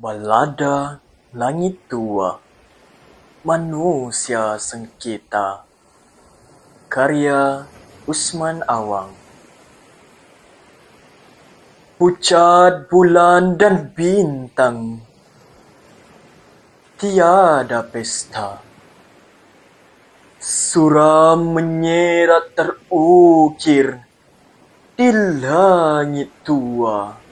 Balada Langit Tua, Manusia Sengketa, karya Usman Awang. Pucat bulan dan bintang, tiada pesta. Suram menyerat terukir di langit tua.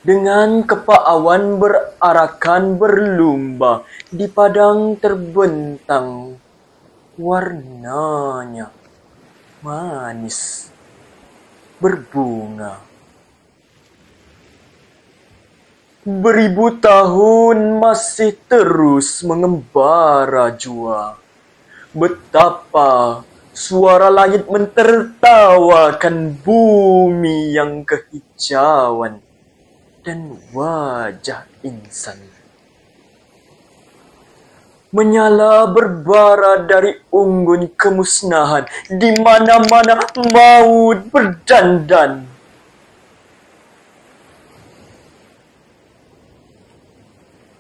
Dengan kepak awan berarakan berlumba di padang terbentang, warnanya manis berbunga. Beribu tahun masih terus mengembara jua. Betapa suara langit mentertawakan bumi yang kehijauan dan wajah insan. Menyala berbara dari unggun kemusnahan, di mana-mana maut berdandan.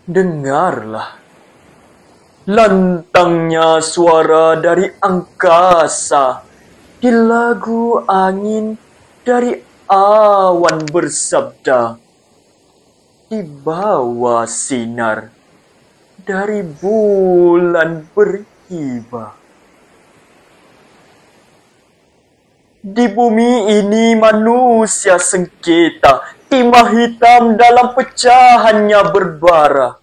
Dengarlah lantangnya suara dari angkasa, di lagu angin dari awan bersabda, di bawah sinar dari bulan berhibah. Di bumi ini manusia sengketa, timah hitam dalam pecahannya berbara.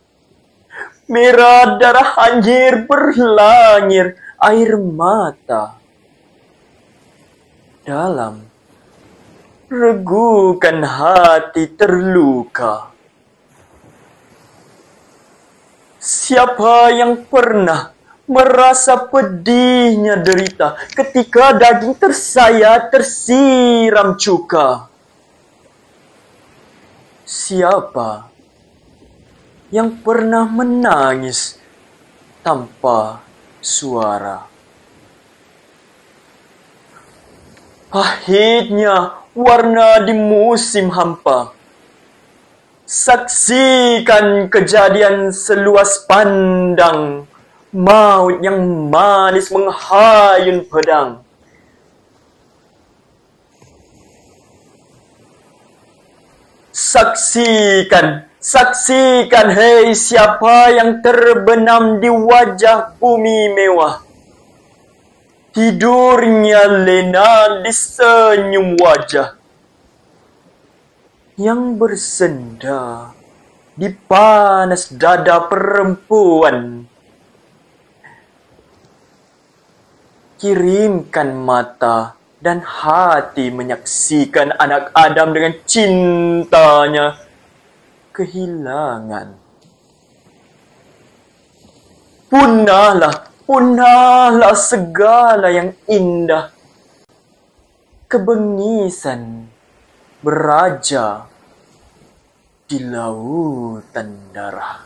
Merah darah anjir berlangir air mata. Dalam regukan hati terluka. Siapa yang pernah merasa pedihnya derita ketika daging tersayat tersiram cuka? Siapa yang pernah menangis tanpa suara? Pahitnya warna di musim hampa. Saksikan kejadian seluas pandang, maut yang manis menghayun pedang. Saksikan, hei siapa yang terbenam di wajah bumi mewah. Tidurnya lena di senyum wajah yang bersenda di panas dada perempuan. Kirimkan mata dan hati menyaksikan anak Adam dengan cintanya kehilangan. Punahlah segala yang indah. Kebengisan beraja di lautan darah.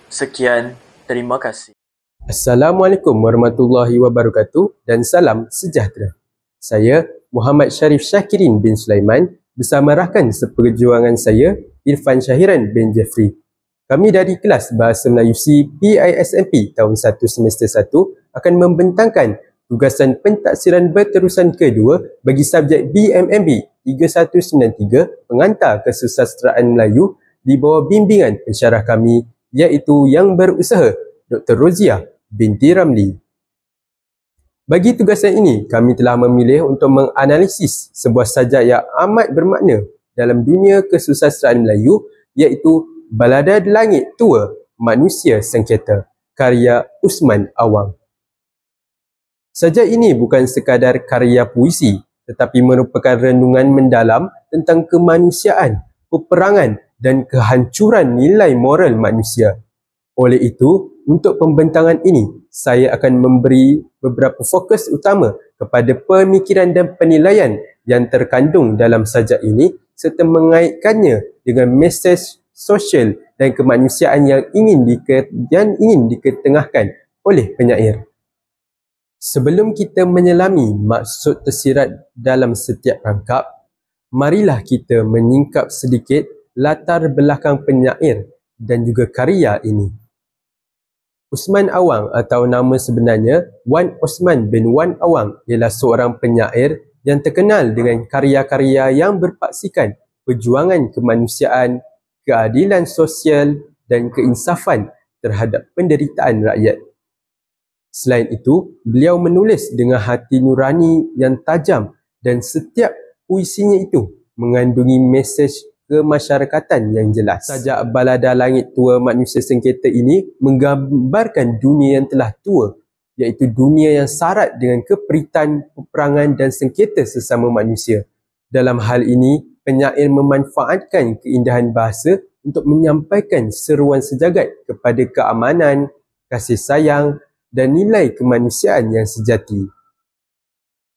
Sekian, terima kasih. Assalamualaikum warahmatullahi wabarakatuh dan salam sejahtera. Saya Muhammad Sharif Syakirin bin Sulaiman bersama rakan seperjuangan saya Irfan Syahiran bin Jeffrey. Kami dari kelas Bahasa Melayu C PISMP tahun 1 semester 1 akan membentangkan tugasan pentaksiran berterusan kedua bagi subjek BMMB 3193 Pengantar Kesusasteraan Melayu di bawah bimbingan pensyarah kami iaitu yang berusaha Dr. Roziah binti Ramli. Bagi tugasan ini, kami telah memilih untuk menganalisis sebuah sajak yang amat bermakna dalam dunia kesusasteraan Melayu iaitu Balada Langit Tua, Manusia Sengketa, karya Usman Awang. Sajak ini bukan sekadar karya puisi, tetapi merupakan renungan mendalam tentang kemanusiaan, peperangan dan kehancuran nilai moral manusia. Oleh itu, untuk pembentangan ini, saya akan memberi beberapa fokus utama kepada pemikiran dan penilaian yang terkandung dalam sajak ini serta mengaitkannya dengan mesej sosial dan kemanusiaan yang ingin diketengahkan oleh penyair. Sebelum kita menyelami maksud tersirat dalam setiap rangkap, marilah kita menyingkap sedikit latar belakang penyair dan juga karya ini. Usman Awang atau nama sebenarnya Wan Osman bin Wan Awang ialah seorang penyair yang terkenal dengan karya-karya yang berpaksikan perjuangan kemanusiaan, keadilan sosial dan keinsafan terhadap penderitaan rakyat. Selain itu, beliau menulis dengan hati nurani yang tajam dan setiap puisinya itu mengandungi mesej kemasyarakatan yang jelas. Sajak Balada Langit Tua Manusia Sengketa ini menggambarkan dunia yang telah tua, iaitu dunia yang syarat dengan keperitan, peperangan dan sengketa sesama manusia. Dalam hal ini, penyair memanfaatkan keindahan bahasa untuk menyampaikan seruan sejagat kepada keamanan, kasih sayang dan nilai kemanusiaan yang sejati.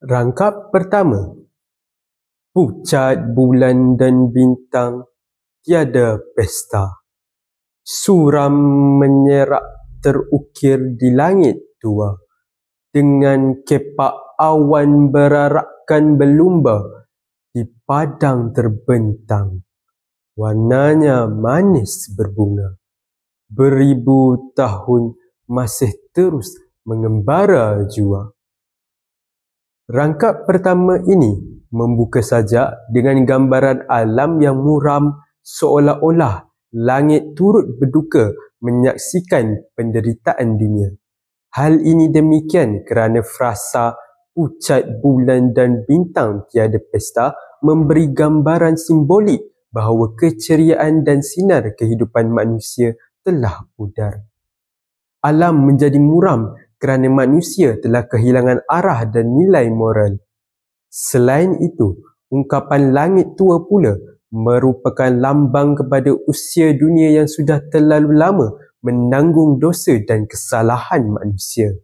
Rangkap pertama. Pucat bulan dan bintang, tiada pesta. Suram menyerak terukir di langit tua. Dengan kepak awan berarakkan berlumba di padang terbentang. Warnanya manis berbunga. Beribu tahun masih terus mengembara jua. Rangkap pertama ini membuka sajak dengan gambaran alam yang muram seolah-olah langit turut berduka menyaksikan penderitaan dunia. Hal ini demikian kerana frasa pucat bulan dan bintang tiada pesta memberi gambaran simbolik bahawa keceriaan dan sinar kehidupan manusia telah pudar. Alam menjadi muram kerana manusia telah kehilangan arah dan nilai moral. Selain itu, ungkapan langit tua pula merupakan lambang kepada usia dunia yang sudah terlalu lama menanggung dosa dan kesalahan manusia.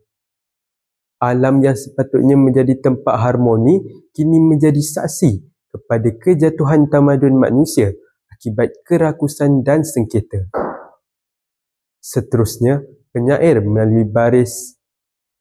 Alam yang sepatutnya menjadi tempat harmoni kini menjadi saksi kepada kejatuhan tamadun manusia akibat kerakusan dan sengketa. Seterusnya, penyair melalui baris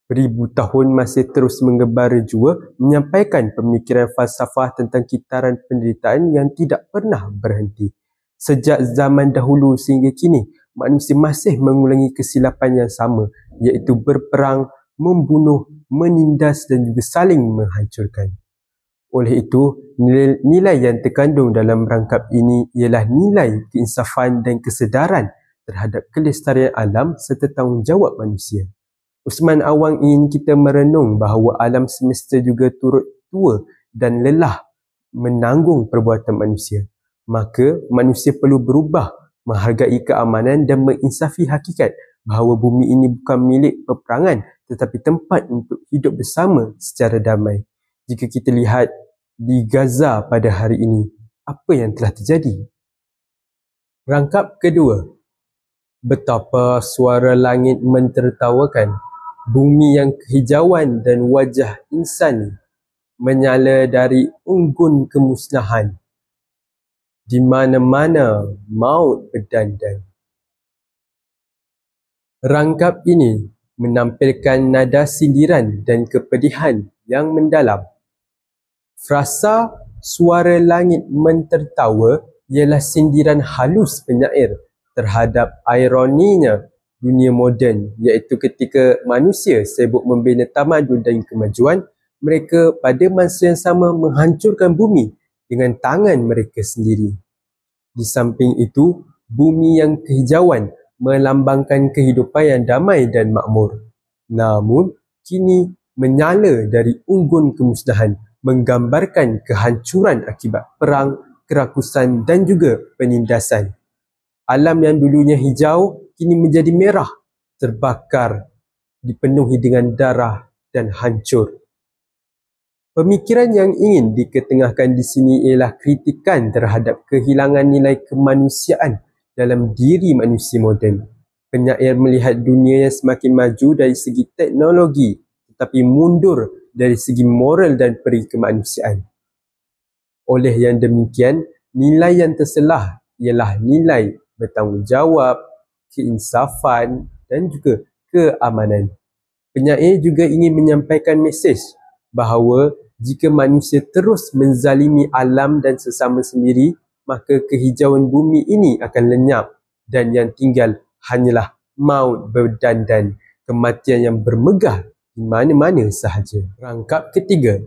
beribu tahun masih terus mengebara jua menyampaikan pemikiran falsafah tentang kitaran penderitaan yang tidak pernah berhenti. Sejak zaman dahulu sehingga kini, manusia masih mengulangi kesilapan yang sama, iaitu berperang, membunuh, menindas dan juga saling menghancurkan. Oleh itu, nilai yang terkandung dalam rangkap ini ialah nilai keinsafan dan kesedaran terhadap kelestarian alam serta tanggungjawab manusia. Usman Awang ingin kita merenung bahawa alam semesta juga turut tua dan lelah menanggung perbuatan manusia. Maka, manusia perlu berubah, menghargai keamanan dan menginsafi hakikat bahawa bumi ini bukan milik peperangan tetapi tempat untuk hidup bersama secara damai. Jika kita lihat di Gaza pada hari ini, apa yang telah terjadi? Rangkap kedua. Betapa suara langit mentertawakan, bumi yang kehijauan dan wajah insan menyala dari unggun kemusnahan. Di mana-mana maut berdandan. Rangkap ini menampilkan nada sindiran dan kepedihan yang mendalam. Frasa suara langit mentertawa ialah sindiran halus penyair terhadap ironinya dunia moden, iaitu ketika manusia sibuk membina tamadun dan kemajuan, mereka pada masa yang sama menghancurkan bumi dengan tangan mereka sendiri. Di samping itu, bumi yang kehijauan melambangkan kehidupan yang damai dan makmur. Namun, kini menyala dari unggun kemusnahan, menggambarkan kehancuran akibat perang, kerakusan dan juga penindasan. Alam yang dulunya hijau, kini menjadi merah, terbakar, dipenuhi dengan darah dan hancur. Pemikiran yang ingin diketengahkan di sini ialah kritikan terhadap kehilangan nilai kemanusiaan dalam diri manusia moden. Penyair melihat dunia yang semakin maju dari segi teknologi tetapi mundur dari segi moral dan peri kemanusiaan. Oleh yang demikian, nilai yang terselah ialah nilai bertanggungjawab, keinsafan dan juga keamanan. Penyair juga ingin menyampaikan mesej bahawa jika manusia terus menzalimi alam dan sesama sendiri, maka kehijauan bumi ini akan lenyap dan yang tinggal hanyalah maut berdandan, kematian yang bermegah di mana-mana sahaja. Rangkap ketiga,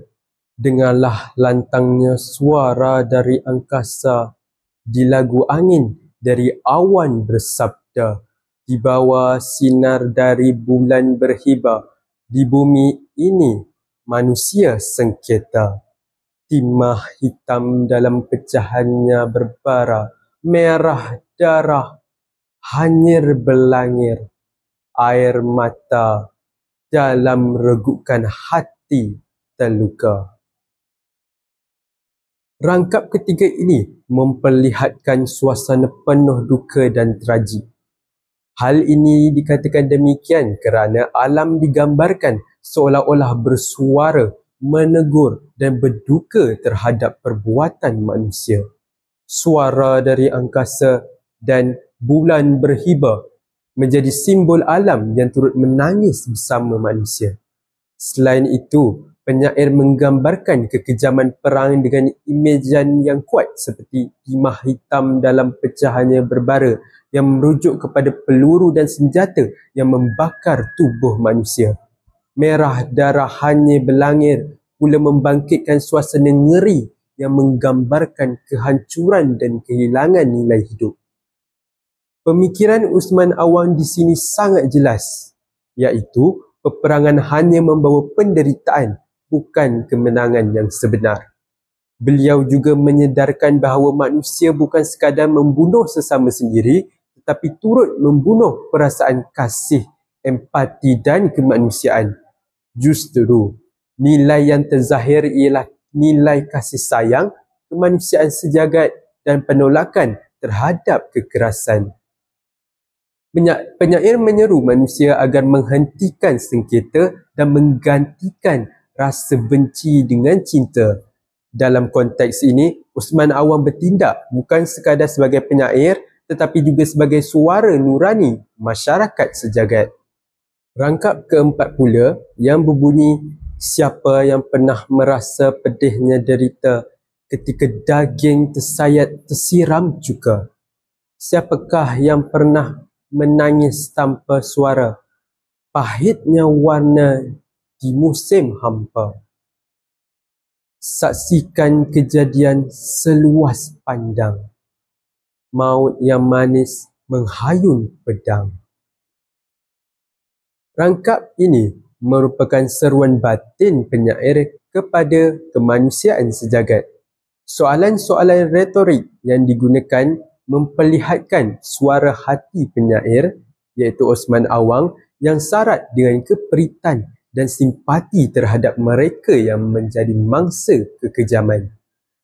dengarlah lantangnya suara dari angkasa, di lagu angin dari awan bersabda, di bawah sinar dari bulan berhibah, di bumi ini manusia sengketa. Timah hitam dalam pecahannya berbara, merah darah, hanyir belangir, air mata dalam regukan hati terluka. Rangkap ketiga ini memperlihatkan suasana penuh duka dan tragik. Hal ini dikatakan demikian kerana alam digambarkan seolah-olah bersuara, menegur dan berduka terhadap perbuatan manusia. Suara dari angkasa dan bulan berhibah menjadi simbol alam yang turut menangis bersama manusia. Selain itu, penyair menggambarkan kekejaman perang dengan imejan yang kuat seperti timah hitam dalam pecahannya berbara yang merujuk kepada peluru dan senjata yang membakar tubuh manusia. Merah darah hanyir belangir pula membangkitkan suasana ngeri yang menggambarkan kehancuran dan kehilangan nilai hidup. Pemikiran Usman Awang di sini sangat jelas, iaitu peperangan hanya membawa penderitaan, bukan kemenangan yang sebenar. Beliau juga menyedarkan bahawa manusia bukan sekadar membunuh sesama sendiri, tetapi turut membunuh perasaan kasih, empati dan kemanusiaan. Justru, nilai yang terzahir ialah nilai kasih sayang, kemanusiaan sejagat dan penolakan terhadap kekerasan. Penyair menyeru manusia agar menghentikan sengketa dan menggantikan rasa benci dengan cinta. Dalam konteks ini, Usman Awang bertindak bukan sekadar sebagai penyair tetapi juga sebagai suara nurani masyarakat sejagat. Rangkap keempat pula yang berbunyi, siapa yang pernah merasa pedihnya derita ketika daging tersayat tersiram cuka? Siapakah yang pernah menangis tanpa suara, pahitnya warna di musim hampa? Saksikan kejadian seluas pandang, maut yang manis menghayun pedang. Rangkap ini merupakan seruan batin penyair kepada kemanusiaan sejagat. Soalan-soalan retorik yang digunakan memperlihatkan suara hati penyair, iaitu Usman Awang, yang syarat dengan keperitan dan simpati terhadap mereka yang menjadi mangsa kekejaman.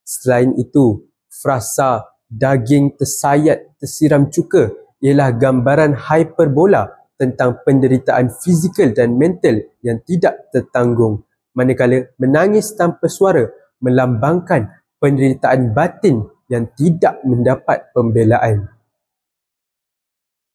Selain itu, frasa daging tersayat tersiram cuka ialah gambaran hyperbola tentang penderitaan fizikal dan mental yang tidak tertanggung, manakala menangis tanpa suara melambangkan penderitaan batin yang tidak mendapat pembelaan.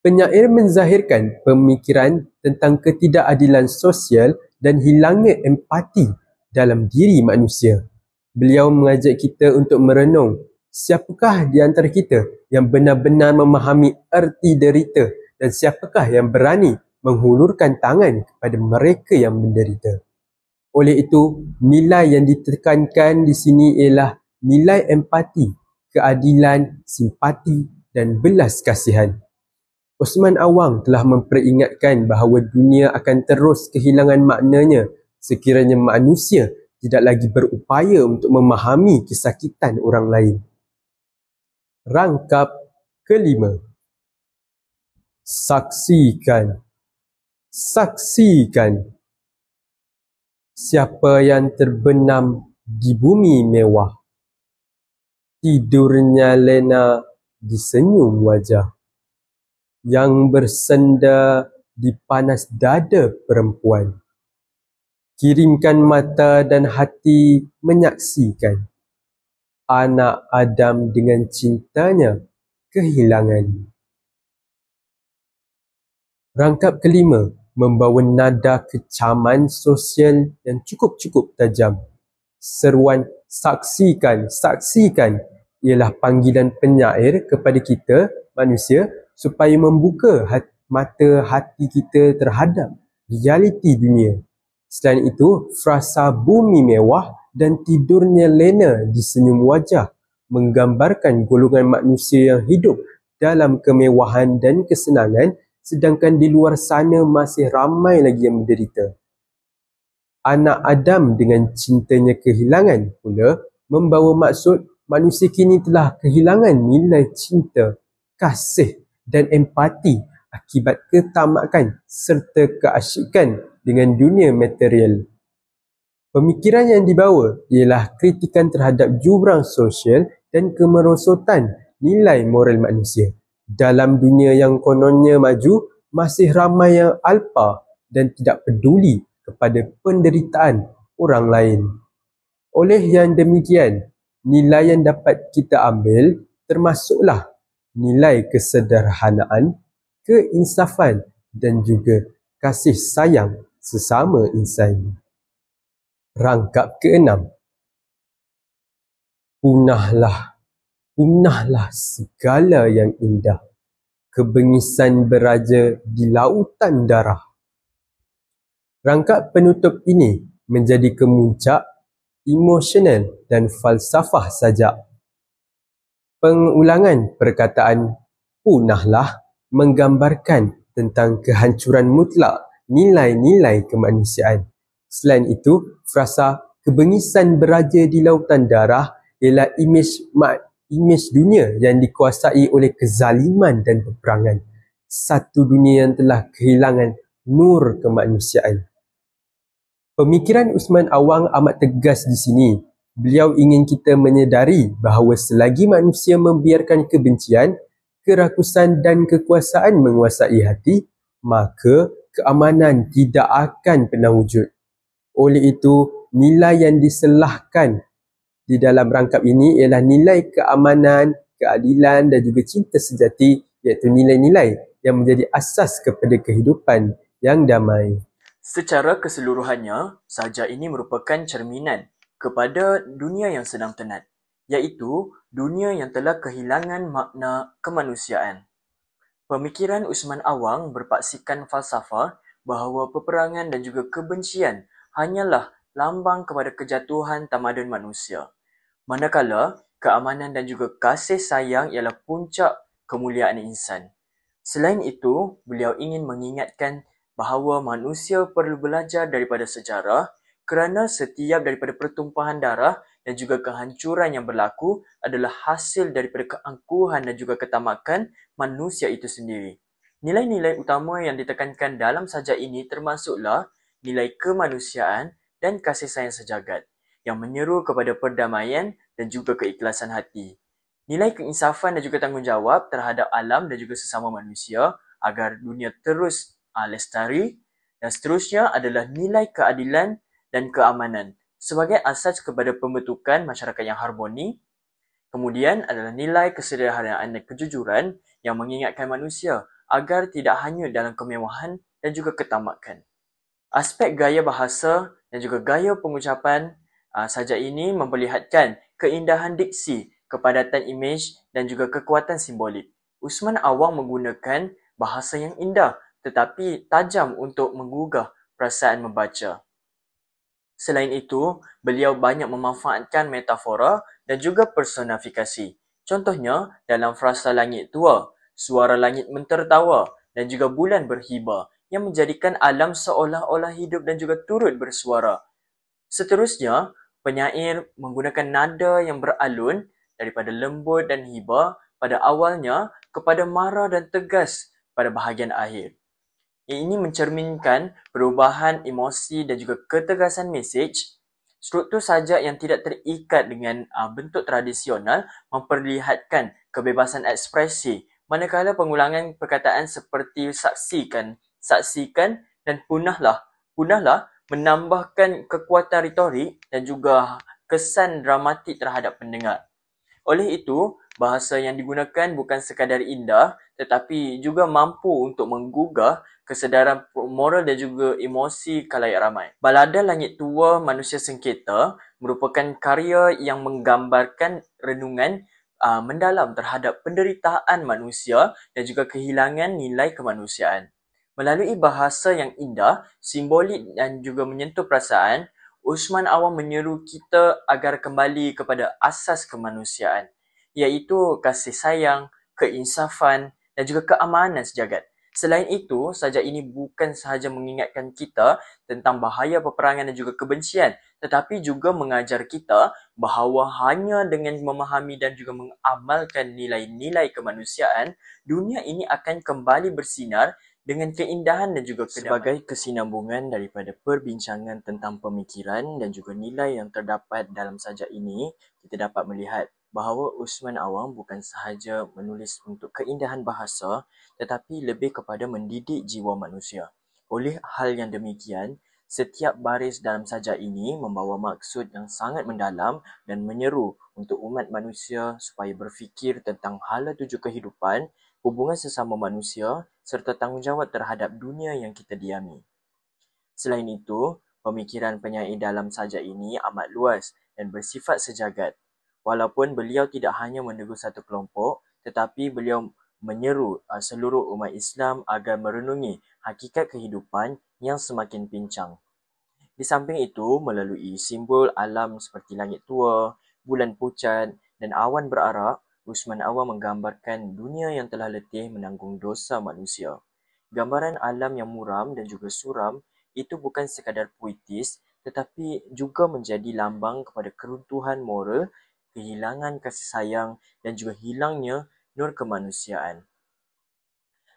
Penyair menzahirkan pemikiran tentang ketidakadilan sosial dan hilangnya empati dalam diri manusia. Beliau mengajak kita untuk merenung, siapakah di antara kita yang benar-benar memahami erti derita dan siapakah yang berani menghulurkan tangan kepada mereka yang menderita. Oleh itu, nilai yang ditekankan di sini ialah nilai empati, keadilan, simpati dan belas kasihan. Usman Awang telah memperingatkan bahawa dunia akan terus kehilangan maknanya sekiranya manusia tidak lagi berupaya untuk memahami kesakitan orang lain. Rangkap kelima. Saksikan. Saksikan. Siapa yang terbenam di bumi mewah, tidurnya lena di senyum wajah, yang bersenda di panas dada perempuan. Kirimkan mata dan hati menyaksikan anak Adam dengan cintanya kehilangan. Rangkap kelima membawa nada kecaman sosial yang cukup tajam. Seruan saksikan, saksikan ialah panggilan penyair kepada kita manusia supaya membuka mata hati kita terhadap realiti dunia. Selain itu, frasa bumi mewah dan tidurnya lena di senyum wajah menggambarkan golongan manusia yang hidup dalam kemewahan dan kesenangan, sedangkan di luar sana masih ramai lagi yang menderita. Anak Adam dengan cintanya kehilangan pula membawa maksud manusia kini telah kehilangan nilai cinta, kasih dan empati akibat ketamakan serta keasyikan dengan dunia material. Pemikiran yang dibawa ialah kritikan terhadap jurang sosial dan kemerosotan nilai moral manusia. Dalam dunia yang kononnya maju, masih ramai yang alpa dan tidak peduli kepada penderitaan orang lain. Oleh yang demikian, nilai yang dapat kita ambil termasuklah nilai kesederhanaan, keinsafan dan juga kasih sayang sesama insan. Rangkap ke-6. Punahlah segala yang indah. Kebengisan beraja di lautan darah. Rangkap penutup ini menjadi kemuncak emosional dan falsafah sajak. Pengulangan perkataan punahlah menggambarkan tentang kehancuran mutlak nilai-nilai kemanusiaan. Selain itu, frasa kebengisan beraja di lautan darah ialah imej dunia yang dikuasai oleh kezaliman dan peperangan. Satu dunia yang telah kehilangan nur kemanusiaan. Pemikiran Usman Awang amat tegas di sini. Beliau ingin kita menyedari bahawa selagi manusia membiarkan kebencian, kerakusan dan kekuasaan menguasai hati, maka keamanan tidak akan pernah wujud. Oleh itu, nilai yang diselahkan di dalam rangkap ini ialah nilai keamanan, keadilan dan juga cinta sejati, iaitu nilai-nilai yang menjadi asas kepada kehidupan yang damai. Secara keseluruhannya, sajak ini merupakan cerminan kepada dunia yang sedang tenat, iaitu dunia yang telah kehilangan makna kemanusiaan. Pemikiran Usman Awang berpaksikan falsafah bahawa peperangan dan juga kebencian hanyalah lambang kepada kejatuhan tamadun manusia, manakala keamanan dan juga kasih sayang ialah puncak kemuliaan insan. Selain itu, beliau ingin mengingatkan bahawa manusia perlu belajar daripada sejarah kerana setiap daripada pertumpahan darah dan juga kehancuran yang berlaku adalah hasil daripada keangkuhan dan juga ketamakan manusia itu sendiri. Nilai-nilai utama yang ditekankan dalam sajak ini termasuklah nilai kemanusiaan dan kasih sayang sejagat yang menyeru kepada perdamaian dan juga keikhlasan hati. Nilai keinsafan dan juga tanggungjawab terhadap alam dan juga sesama manusia agar dunia terus lestari, dan seterusnya adalah nilai keadilan dan keamanan sebagai asas kepada pembentukan masyarakat yang harmoni. Kemudian adalah nilai kesederhanaan dan kejujuran yang mengingatkan manusia agar tidak hanyut dalam kemewahan dan juga ketamakan. Aspek gaya bahasa dan juga gaya pengucapan sajak ini memperlihatkan keindahan diksi, kepadatan imej dan juga kekuatan simbolik. Usman Awang menggunakan bahasa yang indah tetapi tajam untuk menggugah perasaan membaca. Selain itu, beliau banyak memanfaatkan metafora dan juga personifikasi. Contohnya, dalam frasa langit tua, suara langit mentertawa dan juga bulan berhibah yang menjadikan alam seolah-olah hidup dan juga turut bersuara. Seterusnya, penyair menggunakan nada yang beralun daripada lembut dan hibah pada awalnya kepada marah dan tegas pada bahagian akhir. Ini mencerminkan perubahan emosi dan juga ketegasan mesej. Struktur sajak yang tidak terikat dengan bentuk tradisional memperlihatkan kebebasan ekspresi, manakala pengulangan perkataan seperti saksikan dan punahlah menambahkan kekuatan retorik dan juga kesan dramatik terhadap pendengar. Oleh itu, bahasa yang digunakan bukan sekadar indah tetapi juga mampu untuk menggugah kesedaran moral dan juga emosi khalayak ramai. Balada Langit Tua Manusia Sengketa merupakan karya yang menggambarkan renungan mendalam terhadap penderitaan manusia dan juga kehilangan nilai kemanusiaan. Melalui bahasa yang indah, simbolik dan juga menyentuh perasaan, Usman Awam menyeru kita agar kembali kepada asas kemanusiaan, iaitu kasih sayang, keinsafan dan juga keamanan sejagat. Selain itu, sajak ini bukan sahaja mengingatkan kita tentang bahaya peperangan dan juga kebencian, tetapi juga mengajar kita bahawa hanya dengan memahami dan juga mengamalkan nilai-nilai kemanusiaan, dunia ini akan kembali bersinar dengan keindahan dan juga kedamaian. Sebagai kesinambungan daripada perbincangan tentang pemikiran dan juga nilai yang terdapat dalam sajak ini, kita dapat melihat bahawa Usman Awam bukan sahaja menulis untuk keindahan bahasa tetapi lebih kepada mendidik jiwa manusia. Oleh hal yang demikian, setiap baris dalam sajak ini membawa maksud yang sangat mendalam dan menyeru untuk umat manusia supaya berfikir tentang hala tuju kehidupan, hubungan sesama manusia serta tanggungjawab terhadap dunia yang kita diami. Selain itu, pemikiran penyair dalam sajak ini amat luas dan bersifat sejagat. Walaupun beliau tidak hanya menegur satu kelompok, tetapi beliau menyeru seluruh umat Islam agar merenungi hakikat kehidupan yang semakin pincang. Di samping itu, melalui simbol alam seperti langit tua, bulan pucat dan awan berarak, Usman Awam menggambarkan dunia yang telah letih menanggung dosa manusia. Gambaran alam yang muram dan juga suram itu bukan sekadar puitis tetapi juga menjadi lambang kepada keruntuhan moral, kehilangan kasih sayang dan juga hilangnya nur kemanusiaan.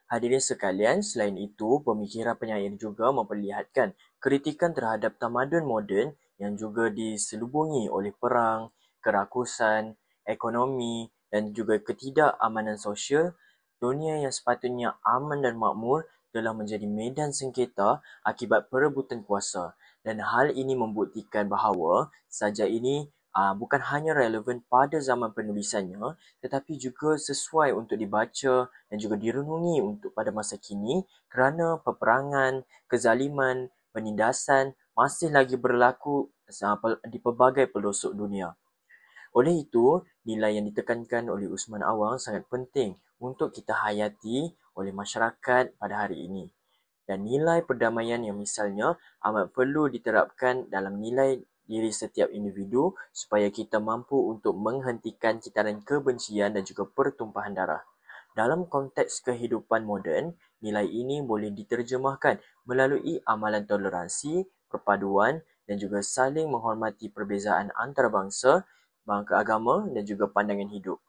Hadirin sekalian, selain itu, pemikiran penyair juga memperlihatkan kritikan terhadap tamadun moden yang juga diselubungi oleh perang, kerakusan, ekonomi dan juga ketidakamanan sosial. Dunia yang sepatutnya aman dan makmur telah menjadi medan sengketa akibat perebutan kuasa. Dan hal ini membuktikan bahawa sajak ini bukan hanya relevan pada zaman penulisannya tetapi juga sesuai untuk dibaca dan juga direnungi untuk pada masa kini kerana peperangan, kezaliman, penindasan masih lagi berlaku di pelbagai pelosok dunia. Oleh itu, nilai yang ditekankan oleh Usman Awam sangat penting untuk kita hayati oleh masyarakat pada hari ini. Dan nilai perdamaian yang misalnya amat perlu diterapkan dalam nilai diri setiap individu supaya kita mampu untuk menghentikan kitaran kebencian dan juga pertumpahan darah. Dalam konteks kehidupan moden, nilai ini boleh diterjemahkan melalui amalan toleransi, perpaduan dan juga saling menghormati perbezaan antarabangsa, agama dan juga pandangan hidup.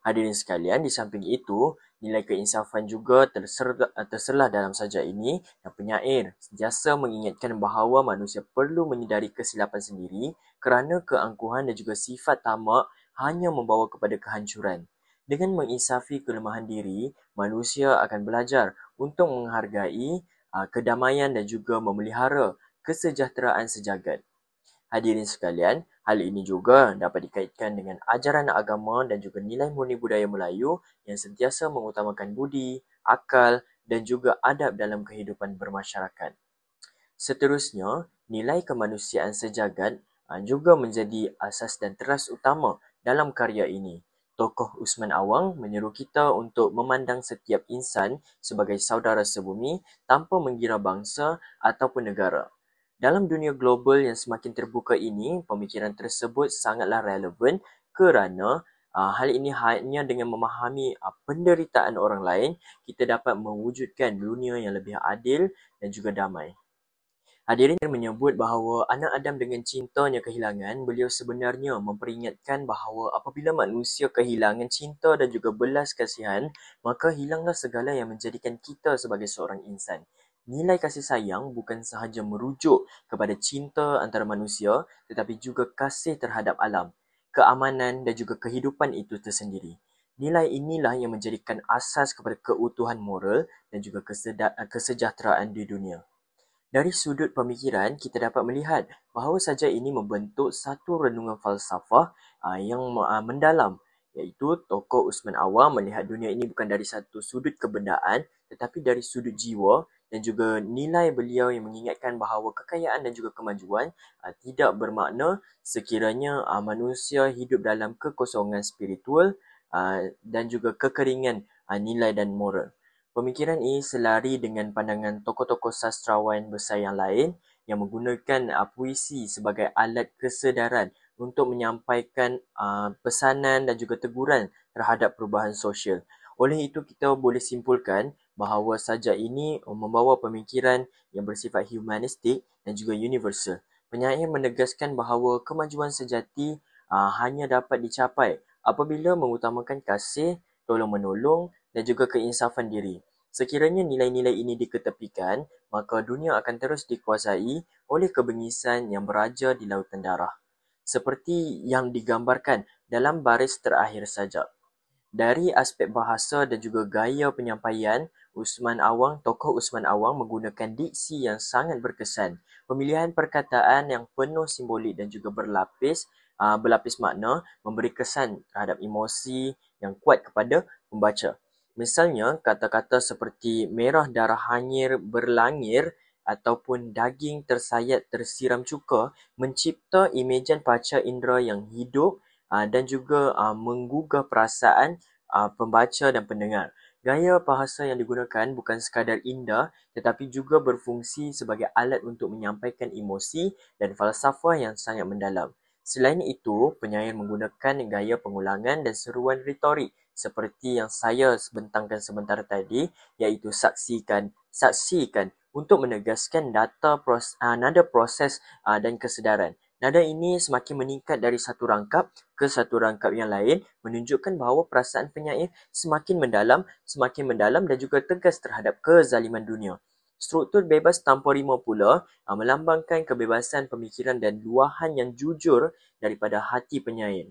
Hadirin sekalian, di samping itu, nilai keinsafan juga terserlah dalam sajak ini dan penyair sentiasa mengingatkan bahawa manusia perlu menyedari kesilapan sendiri kerana keangkuhan dan juga sifat tamak hanya membawa kepada kehancuran. Dengan menginsafi kelemahan diri, manusia akan belajar untuk menghargai kedamaian dan juga memelihara kesejahteraan sejagat. Hadirin sekalian, hal ini juga dapat dikaitkan dengan ajaran agama dan juga nilai murni budaya Melayu yang sentiasa mengutamakan budi, akal dan juga adab dalam kehidupan bermasyarakat. Seterusnya, nilai kemanusiaan sejagat juga menjadi asas dan teras utama dalam karya ini. Tokoh Usman Awam menyeru kita untuk memandang setiap insan sebagai saudara sebumi tanpa mengira bangsa ataupun negara. Dalam dunia global yang semakin terbuka ini, pemikiran tersebut sangatlah relevan kerana hal ini hanya dengan memahami penderitaan orang lain, kita dapat mewujudkan dunia yang lebih adil dan juga damai. Hadirin menyebut bahawa anak Adam dengan cintanya kehilangan, beliau sebenarnya memperingatkan bahawa apabila manusia kehilangan cinta dan juga belas kasihan, maka hilanglah segala yang menjadikan kita sebagai seorang insan. Nilai kasih sayang bukan sahaja merujuk kepada cinta antara manusia, tetapi juga kasih terhadap alam, keamanan dan juga kehidupan itu tersendiri. Nilai inilah yang menjadikan asas kepada keutuhan moral dan juga kesejahteraan di dunia. Dari sudut pemikiran, kita dapat melihat bahawa sajak ini membentuk satu renungan falsafah yang mendalam, iaitu tokoh Usman Awam melihat dunia ini bukan dari satu sudut kebendaan tetapi dari sudut jiwa dan juga nilai beliau yang mengingatkan bahawa kekayaan dan juga kemajuan tidak bermakna sekiranya manusia hidup dalam kekosongan spiritual dan juga kekeringan nilai dan moral. Pemikiran ini selari dengan pandangan tokoh-tokoh sastrawan besar yang lain yang menggunakan puisi sebagai alat kesedaran untuk menyampaikan pesanan dan juga teguran terhadap perubahan sosial. Oleh itu, kita boleh simpulkan bahawa sajak ini membawa pemikiran yang bersifat humanistik dan juga universal. Penyair menegaskan bahawa kemajuan sejati hanya dapat dicapai apabila mengutamakan kasih, tolong-menolong dan juga keinsafan diri. Sekiranya nilai-nilai ini diketepikan, maka dunia akan terus dikuasai oleh kebengisan yang beraja di lautan darah. Seperti yang digambarkan dalam baris terakhir sajak. Dari aspek bahasa dan juga gaya penyampaian, tokoh Usman Awang menggunakan diksi yang sangat berkesan. Pemilihan perkataan yang penuh simbolik dan juga berlapis makna memberi kesan terhadap emosi yang kuat kepada pembaca. Misalnya, kata-kata seperti merah darah hanyir berlangir ataupun daging tersayat tersiram cuka mencipta imejan panca indera yang hidup dan juga menggugah perasaan pembaca dan pendengar. Gaya bahasa yang digunakan bukan sekadar indah tetapi juga berfungsi sebagai alat untuk menyampaikan emosi dan falsafah yang sangat mendalam. Selain itu, penyair menggunakan gaya pengulangan dan seruan retorik seperti yang saya bentangkan sebentar tadi, iaitu saksikan untuk menegaskan nada proses dan kesedaran. Nada ini semakin meningkat dari satu rangkap ke satu rangkap yang lain, menunjukkan bahawa perasaan penyair semakin mendalam dan juga tegas terhadap kezaliman dunia. Struktur bebas tanpa rima pula melambangkan kebebasan pemikiran dan luahan yang jujur daripada hati penyair.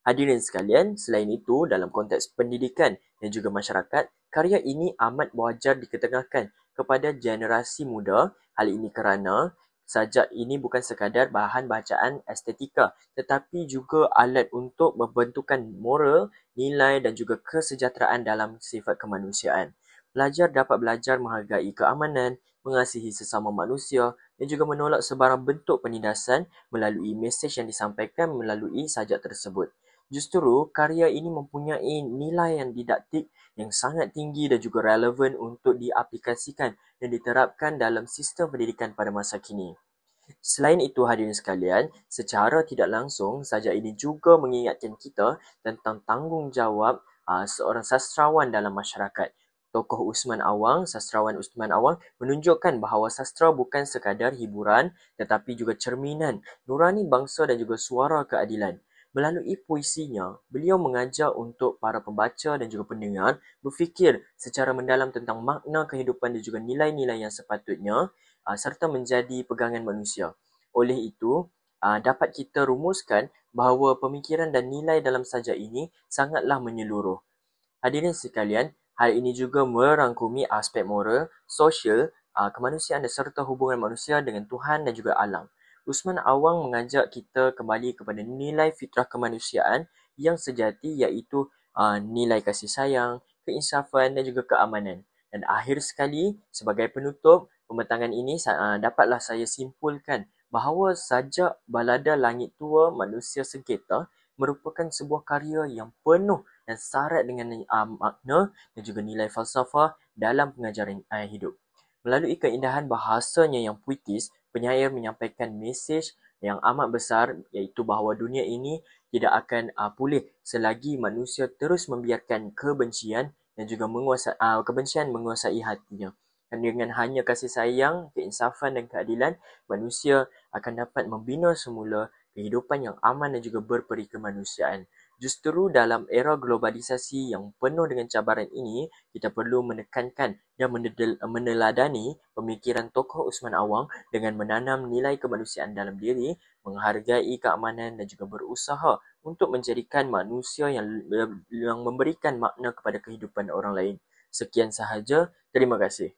Hadirin sekalian, selain itu, dalam konteks pendidikan dan juga masyarakat, karya ini amat wajar diketengahkan kepada generasi muda. Hal ini kerana sajak ini bukan sekadar bahan bacaan estetika, tetapi juga alat untuk membentukkan moral, nilai dan juga kesejahteraan dalam sifat kemanusiaan. Pelajar dapat belajar menghargai keamanan, mengasihi sesama manusia dan juga menolak sebarang bentuk penindasan melalui mesej yang disampaikan melalui sajak tersebut. Justru, karya ini mempunyai nilai yang didaktik yang sangat tinggi dan juga relevan untuk diaplikasikan dan diterapkan dalam sistem pendidikan pada masa kini. Selain itu, hadirin sekalian, secara tidak langsung, sajak ini juga mengingatkan kita tentang tanggungjawab seorang sastrawan dalam masyarakat. Sastrawan Usman Awang menunjukkan bahawa sastra bukan sekadar hiburan tetapi juga cerminan nurani bangsa dan juga suara keadilan. Melalui puisinya, beliau mengajak untuk para pembaca dan juga pendengar berfikir secara mendalam tentang makna kehidupan dan juga nilai-nilai yang sepatutnya serta menjadi pegangan manusia. Oleh itu, dapat kita rumuskan bahawa pemikiran dan nilai dalam sajak ini sangatlah menyeluruh. Hadirin sekalian, hal ini juga merangkumi aspek moral, sosial, kemanusiaan dan serta hubungan manusia dengan Tuhan dan juga alam. Usman Awang mengajak kita kembali kepada nilai fitrah kemanusiaan yang sejati iaitu nilai kasih sayang, keinsafan dan juga keamanan. Dan akhir sekali, sebagai penutup, pembentangan ini dapatlah saya simpulkan bahawa sajak balada Langit Tua Manusia Sengketa merupakan sebuah karya yang penuh dan syarat dengan makna dan juga nilai falsafah dalam pengajaran hidup. Melalui keindahan bahasanya yang puitis, penyair menyampaikan mesej yang amat besar iaitu bahawa dunia ini tidak akan pulih selagi manusia terus membiarkan kebencian dan juga kebencian menguasai hatinya. Dan dengan hanya kasih sayang, keinsafan dan keadilan, manusia akan dapat membina semula kehidupan yang aman dan juga berperi kemanusiaan. Justru dalam era globalisasi yang penuh dengan cabaran ini, kita perlu menekankan dan meneladani pemikiran tokoh Usman Awang dengan menanam nilai kemanusiaan dalam diri, menghargai keamanan dan juga berusaha untuk menjadikan manusia yang memberikan makna kepada kehidupan orang lain. Sekian sahaja. Terima kasih.